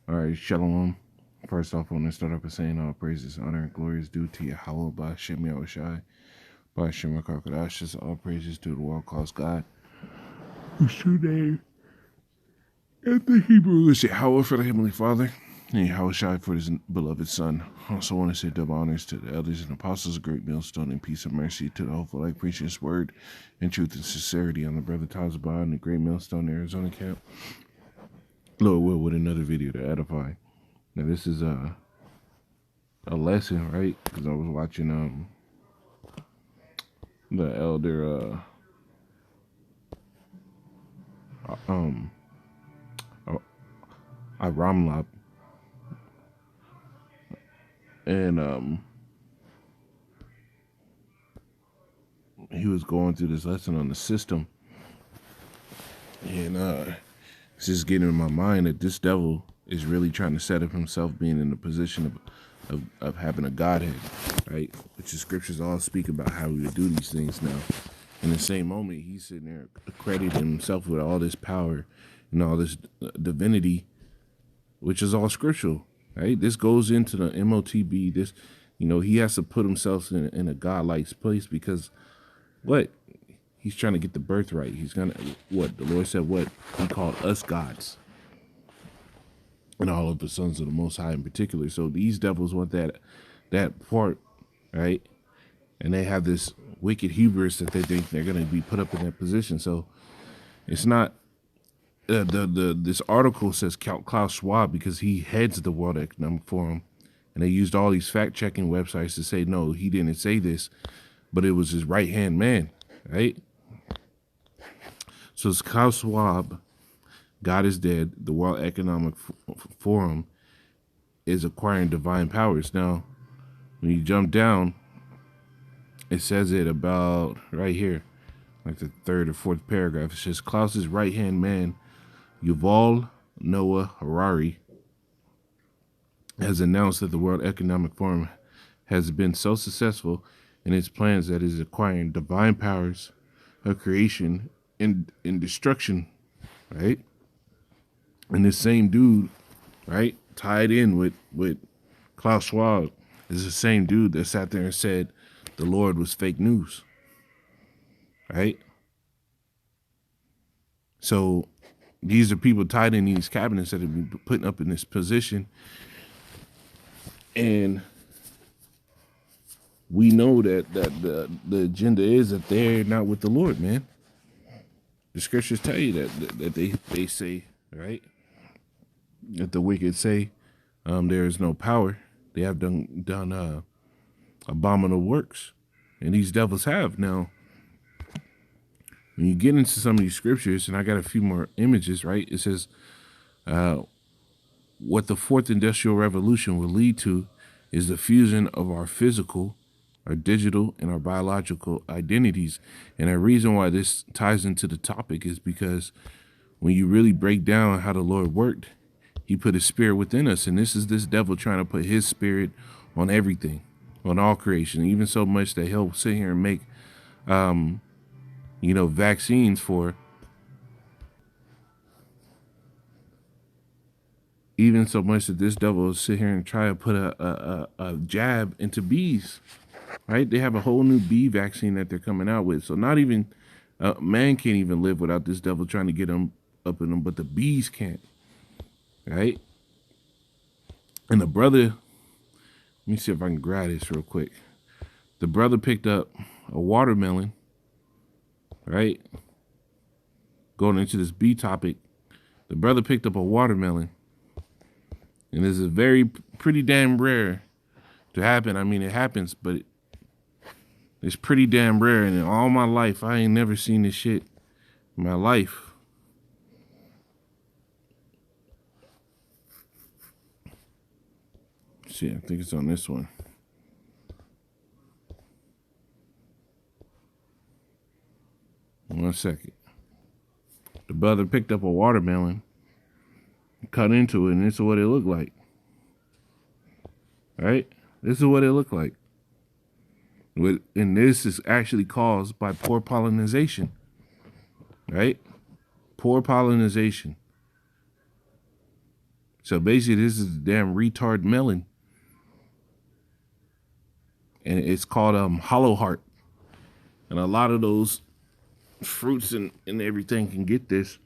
All right, shalom. First off, I want to start off by saying all praises, honor, and glory is due to Yahweh, by Shem Yahushai, by Shem HaKadosh. All praises due to the one called God, whose true name in the Hebrew is Yahweh for the Heavenly Father, and Yahushai for his beloved Son. I also want to say double honors to the elders and apostles, a great millstone, and peace and mercy to the hopeful light preaching his word in truth and sincerity on the brother Tazabah and the great millstone Arizona camp. Lord will with another video to edify. Now this is a lesson, right? Because I was watching the elder Ramlab, and he was going through this lesson on the system, and it's just getting in my mind that this devil is really trying to set up himself being in the position of having a godhead, right? Which the scriptures all speak about how we would do these things now. In the same moment, he's sitting there accrediting himself with all this power and all this divinity, which is all scriptural, right? This goes into the MOTB. This, he has to put himself in a godlike place because what? He's trying to get the birthright. He's gonna, what? The Lord said what? He called us gods. And all of the sons of the Most High in particular. So these devils want that part, right? And they have this wicked hubris that they think they're going to be put up in that position. So it's not this article says Klaus Schwab because he heads the World Economic Forum, and they used all these fact-checking websites to say no, he didn't say this, but it was his right-hand man, right? So it's Klaus Schwab. God is dead. The World Economic Forum is acquiring divine powers. Now, when you jump down, it says it about right here, like the third or fourth paragraph. It says Klaus's right-hand man, Yuval Noah Harari, has announced that the World Economic Forum has been so successful in its plans that it is acquiring divine powers of creation and destruction, right? And this same dude, right, tied in with Klaus Schwab, is the same dude that sat there and said the Lord was fake news, right? So these are people tied in these cabinets that have been put up in this position. And we know that the agenda is that they're not with the Lord, man. The scriptures tell you that they say, right, that the wicked say there is no power. They have done abominable works, and these devils have. Now, when you get into some of these scriptures, and I got a few more images, right? It says what the fourth industrial revolution will lead to is the fusion of our physical, our digital, and our biological identities. And a reason why this ties into the topic is because when you really break down how the Lord worked, he put his spirit within us. And this is this devil trying to put his spirit on everything, on all creation, even so much that he'll sit here and make, vaccines for, even so much that this devil will sit here and try to put a jab into bees, right? They have a whole new bee vaccine that they're coming out with. So not even, man can't even live without this devil trying to get them up in them, but the bees can't. Right? And the brother, let me see if I can grab this real quick. The brother picked up a watermelon, right? Going into this bee topic, the brother picked up a watermelon. And this is pretty damn rare to happen. I mean, it happens, but it's pretty damn rare. And in all my life, I ain't never seen this shit in my life. See, I think it's on this one. One second. The brother picked up a watermelon, cut into it, and this is what it looked like. Right? This is what it looked like. And this is actually caused by poor pollination. Right? Poor pollination. So basically, this is a damn retard melon. And it's called hollow heart. And a lot of those fruits and everything can get this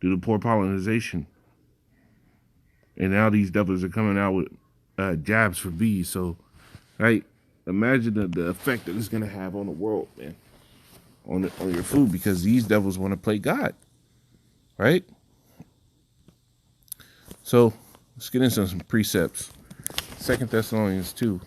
due to poor pollination. And now these devils are coming out with jabs for bees. So, right, imagine the effect that it's going to have on the world, man, on your food, because these devils want to play God, right? So let's get into some precepts. 2 Thessalonians 2.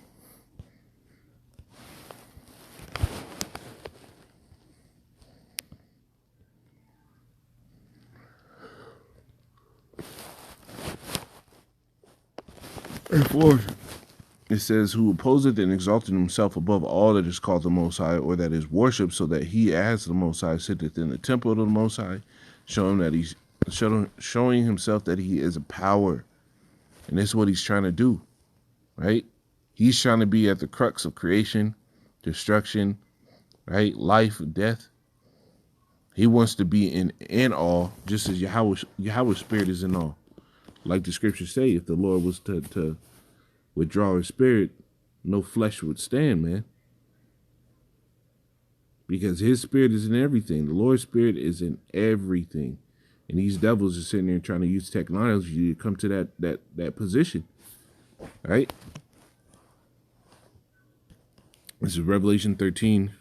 Four. It says, who opposeth and exalted himself above all that is called the Most High, or that is worshipped, so that he as the Most High sitteth in the temple of the Most High, showing himself that he is a power. And this is what he's trying to do, right? He's trying to be at the crux of creation, destruction, right? Life, death. He wants to be in all, just as Yahweh's spirit is in all. Like the scriptures say, if the Lord was to withdraw his spirit, no flesh would stand, man. Because his spirit is in everything. The Lord's spirit is in everything. And these devils are sitting there trying to use technology to come to that position. Right? This is Revelation 13.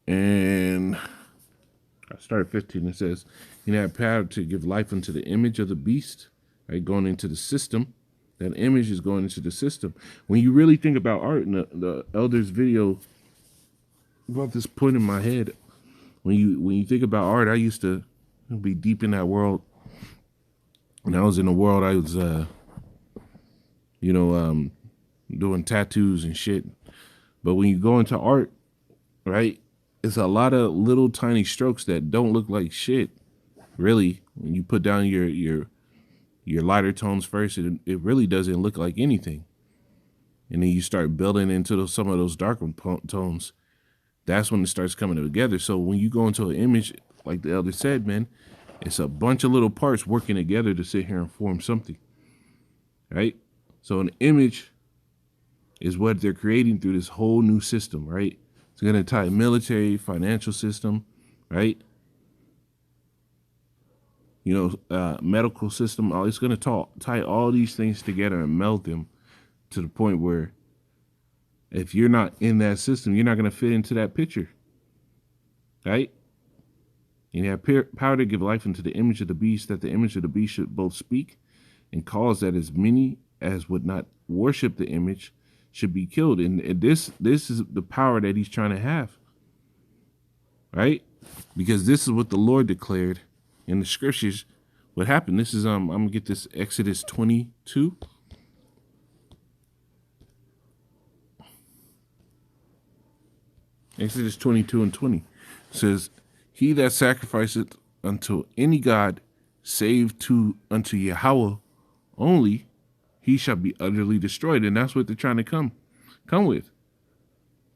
And I started 15. It says, he had power to give life unto the image of the beast, right? Going into the system. That image is going into the system. When you really think about art, and the elders video brought this point in my head. When you think about art, I used to be deep in that world. When I was in the world, I was, doing tattoos and shit. But when you go into art, right, it's a lot of little tiny strokes that don't look like shit. Really, when you put down your lighter tones first, it really doesn't look like anything. And then you start building into some of those darker tones. That's when it starts coming together. So when you go into an image, like the elder said, man, it's a bunch of little parts working together to sit here and form something, right? So an image is what they're creating through this whole new system, right? It's going to tie military, financial system, right? Medical system. It's going to tie all these things together and meld them to the point where if you're not in that system, you're not going to fit into that picture, right? And you have power to give life into the image of the beast, that the image of the beast should both speak and cause that as many as would not worship the image should be killed. And this is the power that he's trying to have, right? Because this is what the Lord declared in the scriptures. What happened? This is I'm gonna get this Exodus 22. Exodus 22 and 20 says, he that sacrificeth unto any god save unto Yahweh only, he shall be utterly destroyed. And that's what they're trying to come with.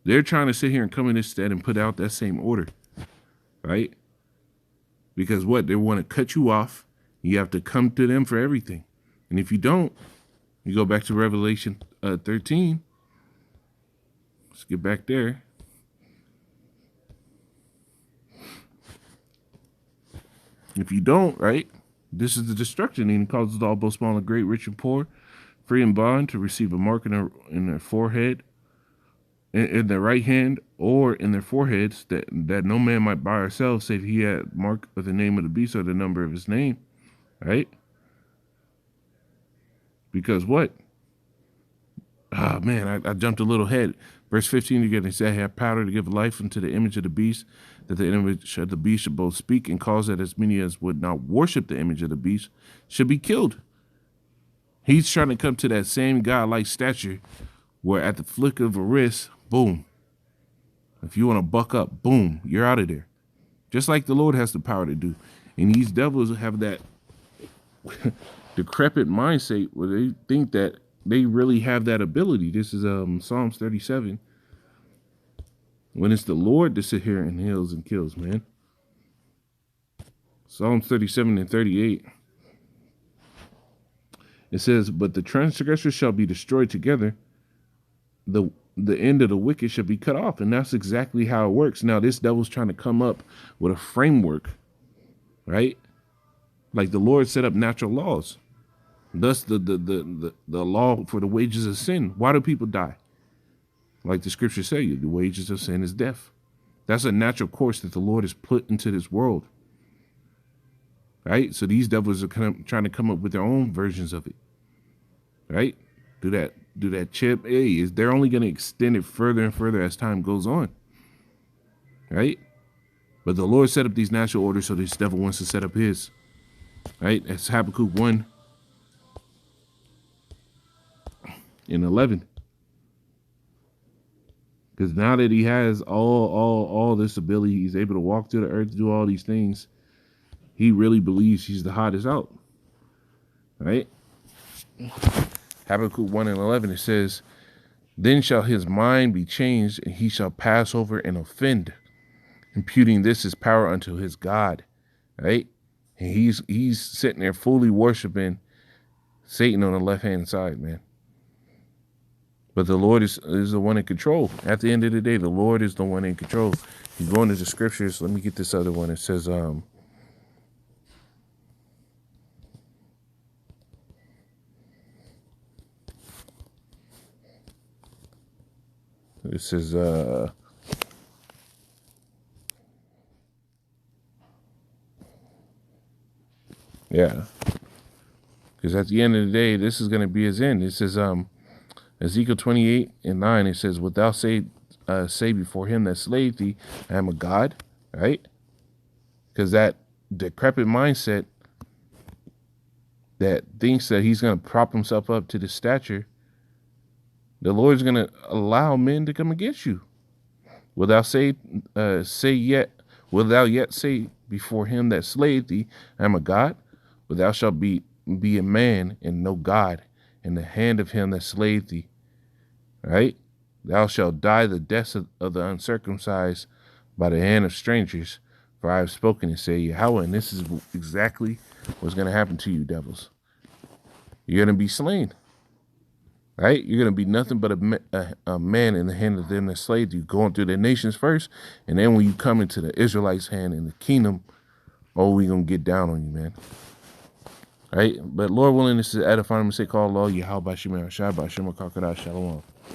They're trying to sit here and come in instead and put out that same order, right? Because what? They want to cut you off. You have to come to them for everything. And if you don't, you go back to Revelation 13. Let's get back there. If you don't, right, this is the destruction. And he causes all, both small and great, rich and poor, free and bond, to receive a mark in their forehead, in their right hand, or in their foreheads, that no man might buy or sell, save he had mark of the name of the beast or the number of his name, right? Because what? Ah, man, I jumped a little ahead. Verse 15 again, it said, have power to give life unto the image of the beast, that the image of the beast should both speak and cause that as many as would not worship the image of the beast should be killed. He's trying to come to that same God-like stature where at the flick of a wrist, boom. If you want to buck up, boom, you're out of there. Just like the Lord has the power to do. And these devils have that decrepit mindset where they think that they really have that ability. This is Psalms 37. when it's the Lord that sit here and heals and kills, man. Psalms 37 and 38. It says, but the transgressors shall be destroyed together. The end of the wicked shall be cut off. And that's exactly how it works. Now, this devil's trying to come up with a framework, right? Like the Lord set up natural laws. Thus, the law for the wages of sin. Why do people die? Like the scriptures say, the wages of sin is death. That's a natural course that the Lord has put into this world. Right? So these devils are trying to come up with their own versions of it. Right? Do that chip. Hey, they're only going to extend it further and further as time goes on. Right? But the Lord set up these natural orders, so this devil wants to set up his. Right? That's Habakkuk 1 and 11. Because now that he has all this ability, he's able to walk through the earth, do all these things. He really believes he's the hottest out. Right? Habakkuk 1 and 11, it says, then shall his mind be changed, and he shall pass over and offend, imputing this his power unto his God. Right? And he's sitting there fully worshiping Satan on the left-hand side, man. But the Lord is the one in control. At the end of the day, the Lord is the one in control. You go into the scriptures. Let me get this other one. It says, yeah. Because at the end of the day, this is going to be his end. It says, Ezekiel 28 and 9, it says, wilt thou say before him that slayed thee, I am a God, right? Because that decrepit mindset that thinks that he's going to prop himself up to the stature, the Lord's going to allow men to come against you. Wilt thou yet say before him that slayed thee, I am a God? But thou shalt be a man and no God in the hand of him that slayed thee. Right? Thou shalt die the death of the uncircumcised by the hand of strangers. For I have spoken and say Yahweh. And this is exactly what's going to happen to you, devils. You're going to be slain. Right? You're going to be nothing but a man in the hand of them that slayed you, going through the nations first. And then when you come into the Israelites' hand in the kingdom, we're going to get down on you, man. Right? But Lord willing, this is edifying. I'm going to say, call Allah, Yahweh, Shema, Shai, Shema, Kakada, Shalom.